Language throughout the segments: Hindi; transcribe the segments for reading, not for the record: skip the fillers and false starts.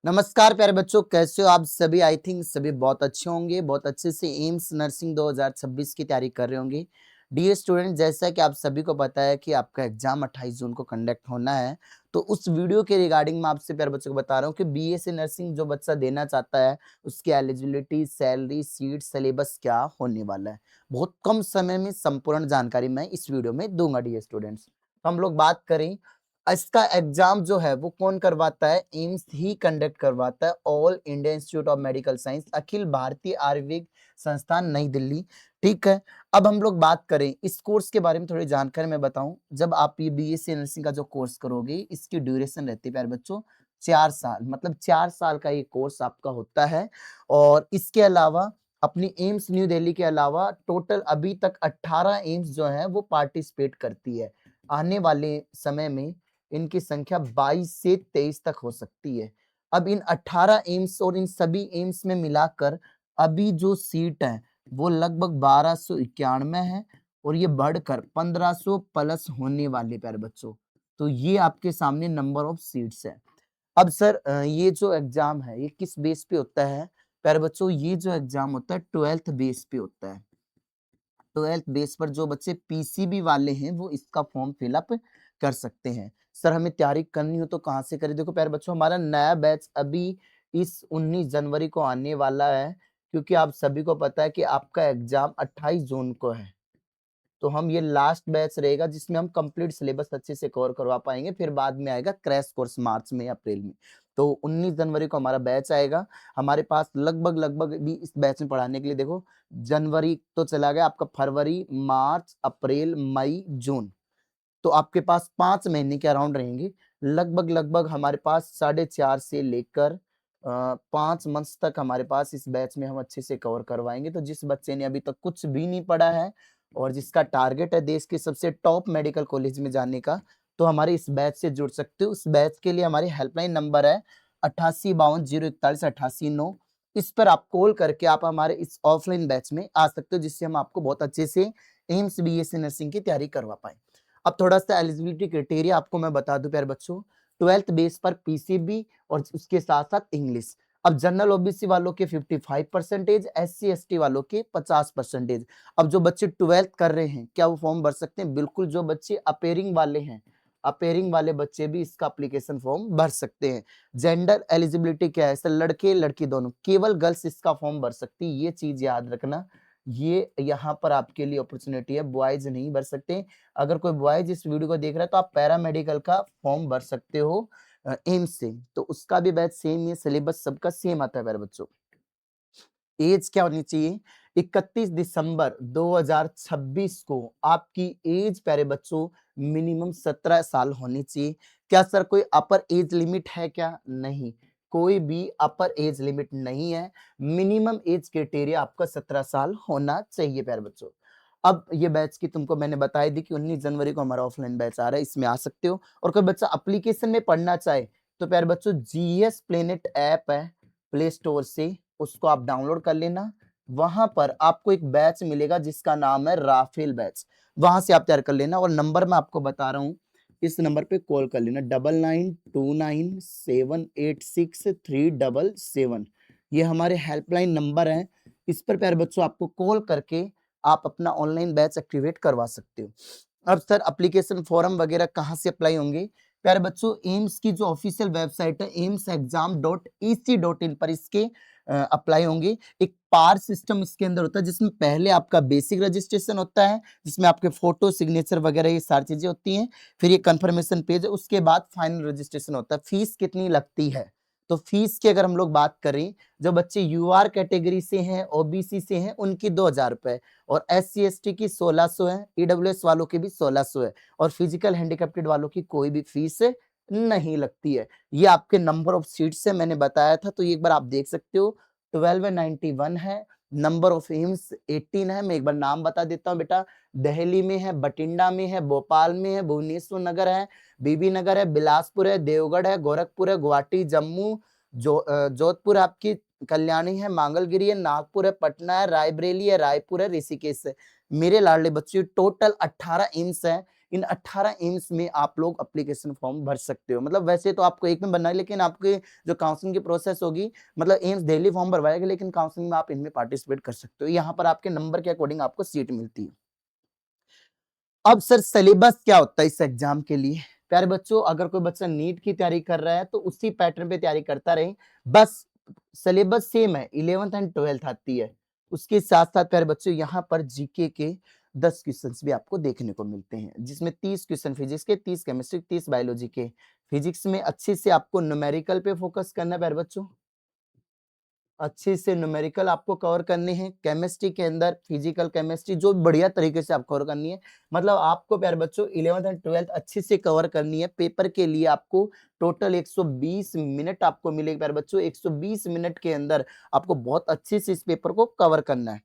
नमस्कार प्यारे बच्चों, कैसे हो आप सभी। आई थिंक सभी बहुत अच्छे होंगे, बहुत अच्छे से एम्स नर्सिंग 2026 की तैयारी कर रहे होंगे। डियर स्टूडेंट, जैसा कि आप सभी को पता है कि आपका एग्जाम 28 जून को कंडक्ट होना है, तो उस वीडियो के रिगार्डिंग मैं आपसे प्यारे बच्चों को बता रहा हूँ कि बीएससी नर्सिंग जो बच्चा देना चाहता है, उसकी एलिजिबिलिटी, सैलरी, सीट, सिलेबस क्या होने वाला है। बहुत कम समय में संपूर्ण जानकारी मैं इस वीडियो में दूंगा डियर स्टूडेंट्स। तो हम लोग बात करें, इसका एग्जाम जो है वो कौन करवाता है, एम्स ही कंडक्ट करवाता है। All India Institute of Medical Science, Akhil Bharatiya Ayurved संस्थान, नई दिल्ली। ठीक है, अब हम लोग बात करें इस कोर्स के बारे में, थोड़ी जानकारी मैं बताऊं। जब आप ये बीएससी नर्सिंग का जो कोर्स करोगे, इसकी ड्यूरेशन रहती है प्यारे बच्चों 4 साल, मतलब 4 साल का ये कोर्स आपका होता है। और इसके अलावा अपनी एम्स न्यू दिल्ली के अलावा टोटल अभी तक 18 एम्स जो है वो पार्टिसिपेट करती है। आने वाले समय में इनकी संख्या 22 से 23 तक हो सकती है। अब इन 18 एम्स और इन सभी एम्स में मिलाकर अभी जो सीट है वो लगभग 1291 है, और ये बढ़कर 1500 प्लस होने वाले प्यारे बच्चों। तो ये आपके सामने नंबर ऑफ सीट्स है। अब सर ये जो एग्जाम है ये किस बेस पे होता है प्यारे बच्चों, ये जो एग्जाम होता है 12th बेस पे होता है। 12th बेस पर जो बच्चे पीसीबी वाले हैं वो इसका फॉर्म फिलअप कर सकते हैं। सर हमें तैयारी करनी हो तो कहाँ से करें? देखो प्यारे बच्चों, हमारा नया बैच अभी इस 19 जनवरी को आने वाला है, क्योंकि आप सभी को पता है कि आपका एग्जाम 28 जून को है। तो हम ये लास्ट बैच रहेगा जिसमें हम कंप्लीट सिलेबस अच्छे से कवर करवा पाएंगे। फिर बाद में आएगा क्रैश कोर्स मार्च में या अप्रैल में। तो 19 जनवरी को हमारा बैच आएगा। हमारे पास लगभग लगभग भी इस बैच में पढ़ाने के लिए, देखो जनवरी तो चला गया, आपका फरवरी, मार्च, अप्रैल, मई, जून, तो आपके पास 5 महीने के अराउंड रहेंगे। लगभग लगभग हमारे पास 4.5 से लेकर 5 मंथ्स तक हमारे पास इस बैच में हम अच्छे से कवर करवाएंगे। तो जिस बच्चे ने अभी तक कुछ भी नहीं पढ़ा है और जिसका टारगेट है देश के सबसे टॉप मेडिकल कॉलेज में जाने का, तो हमारे इस बैच से जुड़ सकते हो। उस बैच के लिए हमारी हेल्पलाइन नंबर है 8852 041 88 9। इस पर आप कॉल करके आप हमारे इस ऑफलाइन बैच में आ सकते हो, जिससे हम आपको बहुत अच्छे से एम्स बीएससी नर्सिंग की तैयारी करवा पाए। अब थोड़ा सा एलिजिबिलिटी क्राइटेरिया आपको मैं बता दूं प्यारे बच्चों। 12th बेस पर पीसीबी और उसके साथ साथ इंग्लिश। अब जनरल ओबीसी वालों के 55%, एससी एसटी वालों के 50%। अब जो बच्चे 12th कर रहे हैं, क्या वो फॉर्म भर सकते हैं? बिल्कुल। जो बच्चे अपेयरिंग वाले हैं, अपेयरिंग वाले बच्चे भी इसका एप्लीकेशन फॉर्म भर सकते हैं। जेंडर एलिजिबिलिटी क्या है? सर लड़के लड़की दोनों, केवल गर्ल्स इसका फॉर्म भर सकती है, ये चीज याद रखना। ये यहाँ पर आपके लिए अपॉर्चुनिटी है, बॉयज नहीं भर सकते। अगर कोई बॉयज इस वीडियो को देख रहा है तो आप पैरामेडिकल का फॉर्म भर सकते हो एम्स से, तो उसका भी बैच सेम है, सिलेबस सबका सेम आता है प्यारे बच्चों। एज क्या होनी चाहिए? 31 दिसंबर 2026 को आपकी एज प्यारे बच्चों मिनिमम 17 साल होनी चाहिए। क्या सर कोई अपर एज लिमिट है क्या? नहीं, कोई भी अपर एज लिमिट नहीं है। मिनिमम एज क्राइटेरिया आपका 17 साल होना चाहिए प्यारे बच्चों। अब ये बैच की तुमको मैंने बताई दी कि 19 जनवरी को हमारा ऑफलाइन बैच आ रहा है, इसमें आ सकते हो। और कोई बच्चा एप्लीकेशन में पढ़ना चाहे तो प्यारे बच्चों जीएस प्लेनेट ऐप है प्ले स्टोर से, उसको आप डाउनलोड कर लेना। वहां पर आपको एक बैच मिलेगा जिसका नाम है राफेल बैच, वहां से आप तैयार कर लेना। और नंबर मैं आपको बता रहा हूँ, इस नंबर पे कॉल कर लेना 9929786377। ये हमारे हेल्पलाइन नंबर है। इस पर प्यारे बच्चों आपको कॉल करके आप अपना ऑनलाइन बैच एक्टिवेट करवा सकते हो। अब सर एप्लीकेशन फॉर्म वगैरह कहाँ से अप्लाई होंगे? प्यारे बच्चों एम्स की जो ऑफिशियल वेबसाइट है amsexam.ec.in पर इसके अप्लाई होंगे। एक पार सिस्टम इसके अंदर होता है जिसमें पहले आपका बेसिक रजिस्ट्रेशन होता है, जिसमें आपके फोटो, सिग्नेचर वगैरह ये सारी चीजें होती हैं। फिर ये कंफर्मेशन पेज है, उसके बाद फाइनल रजिस्ट्रेशन होता है। फीस कितनी लगती है? तो फीस की अगर हम लोग बात करें, जो बच्चे यूआर कैटेगरी से हैं, ओबीसी से हैं, उनकी 2000 रुपए, और SC ST की 1600 है, ईडब्ल्यूएस वालों की भी 1600 है, और फिजिकल हैंडिकैप्टेड वालों की कोई भी फीस नहीं लगती है। ये आपके नंबर ऑफ सीट्स से मैंने बताया था, तो एक बार आप देख सकते हो 1291 है। नंबर ऑफ एम्स 18 है। मैं एक बार नाम बता देता हूँ बेटा, दिल्ली में है, बठिंडा में है, भोपाल में है, भुवनेश्वर नगर है, बीबी नगर है, बिलासपुर है, देवगढ़ है, गोरखपुर है, गुवाहाटी, जम्मू, जोधपुर आपकी, कल्याणी है, मांगलगिरी है, नागपुर है, पटना है, रायबरेली है, रायपुर है, ऋषिकेश है। मेरे लाडले बच्चे टोटल 18 एम्स है। इन 18 एम्स में आप लोग एप्लीकेशन फॉर्म भर सकते हो। मतलब वैसे तो आपको एक में भरना है, लेकिन आपके जो काउंसलिंग की प्रोसेस होगी, मतलब एम्स दिल्ली फॉर्म भरवाएगा, लेकिन काउंसलिंग में आप इनमें पार्टिसिपेट कर सकते हो। यहाँ पर आपके नंबर के अकॉर्डिंग आपको सीट मिलती है। अब सर सिलेबस क्या होता है इस एग्जाम के लिए? प्यारे बच्चों, अगर कोई बच्चा नीट की तैयारी कर रहा है तो उसी पैटर्न पे तैयारी करता रहे। बस सिलेबस सेम है, 11th एंड 12th आती है। उसके साथ-साथ प्यारे बच्चों यहाँ पर जीके के 10 क्वेश्चंस भी आपको देखने को मिलते हैं, जिसमें 30 क्वेश्चन फिजिक्स के, 30 केमिस्ट्री, 30 बायोलॉजी के। फिजिक्स में अच्छे से आपको न्यूमेरिकल पे फोकस करना है प्यारे बच्चों। अच्छे से न्यूमेरिकल आपको कवर करने हैं। केमिस्ट्री के अंदर फिजिकल केमिस्ट्री जो बढ़िया तरीके से आप कवर करनी है। मतलब आपको प्यारे बच्चों 11th एंड 12th अच्छे से कवर करनी है। पेपर के लिए आपको टोटल 120 मिनट आपको मिलेगा प्यारे बच्चों। 120 मिनट के अंदर आपको बहुत अच्छे से इस पेपर को कवर करना है।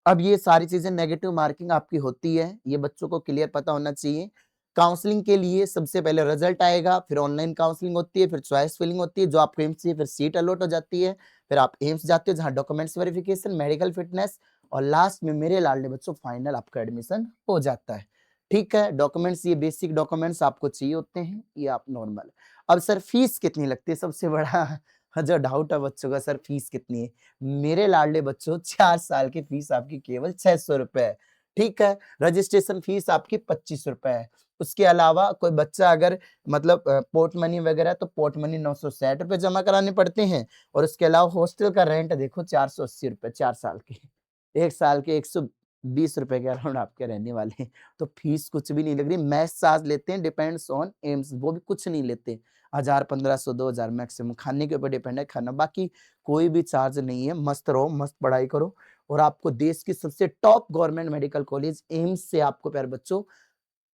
अब ये सारी चीजें नेगेटिव मार्किंग आपकी होती है, ये बच्चों को क्लियर पता होना चाहिए। काउंसलिंग के लिए सबसे पहले रिजल्ट आएगा, फिर ऑनलाइन काउंसलिंग होती है, फिर चॉइस फिलिंग होती है, जो आपको एम्स से फिर सीट अलॉट हो जाती है। फिर आप एम्स जाते हो, जहाँ डॉक्यूमेंट्स वेरिफिकेशन, मेडिकल फिटनेस, और लास्ट में मेरे लाडले बच्चों फाइनल आपका एडमिशन हो जाता है। ठीक है, डॉक्यूमेंट्स ये बेसिक डॉक्यूमेंट्स आपको चाहिए होते हैं, ये आप नॉर्मल। अब सर फीस कितनी लगती है? सबसे बड़ा जो डाउट है बच्चों का, सर फीस कितनी है? मेरे लाडले बच्चों 4 साल की फीस आपकी केवल 600 रुपए है। ठीक है, रजिस्ट्रेशन फीस आपकी 25 रुपए है। उसके अलावा कोई बच्चा अगर मतलब पोर्ट मनी वगैरह, तो पोर्ट मनी 960 रुपए जमा कराने पड़ते हैं। और उसके अलावा हॉस्टल का रेंट देखो 480 रुपए 4 साल के। 1 साल के 120 रुपए के अराउंड आपके रहने वाले हैं। तो फीस कुछ भी नहीं लग रही। मैथ्स चार्ज लेते हैं, डिपेंड्स ऑन एम्स, वो भी कुछ नहीं लेते। 1000, 1500, 2000 मैक्सिमम। खाने के ऊपर डिपेंड है खाना, बाकी कोई भी चार्ज नहीं है। मस्त रहो, मस्त पढ़ाई करो, और आपको देश की सबसे top government medical college AIIMS से आपको प्यारे बच्चों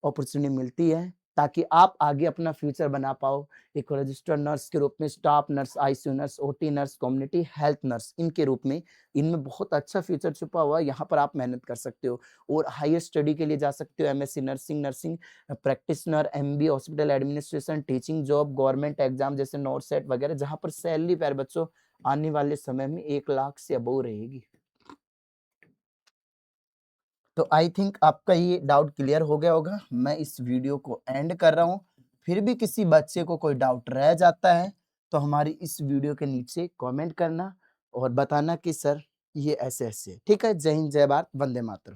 अपॉर्चुनिटी मिलती है, ताकि आप आगे अपना फ्यूचर बना पाओ। एक रजिस्टर्ड नर्स के रूप में, staff nurse, ICU nurse, OT nurse, community health nurse, इनके रूप में इनमें बहुत अच्छा फ्यूचर छुपा हुआ है। यहाँ पर आप मेहनत कर सकते हो और हायर स्टडी के लिए जा सकते हो। MSc nursing, nursing practitioner, MB, hospital administration, teaching job, government exam जैसे नॉट सेट वगैरह, जहाँ पर सैलरी प्यारे बच्चों आने वाले समय में 1 लाख से अबव रहेगी। तो आई थिंक आपका ये डाउट क्लियर हो गया होगा। मैं इस वीडियो को एंड कर रहा हूँ। फिर भी किसी बच्चे को कोई डाउट रह जाता है तो हमारी इस वीडियो के नीचे कमेंट करना और बताना कि सर ये ऐसे ऐसे है। ठीक है, जय हिंद, जय भारत, वंदे मातरम।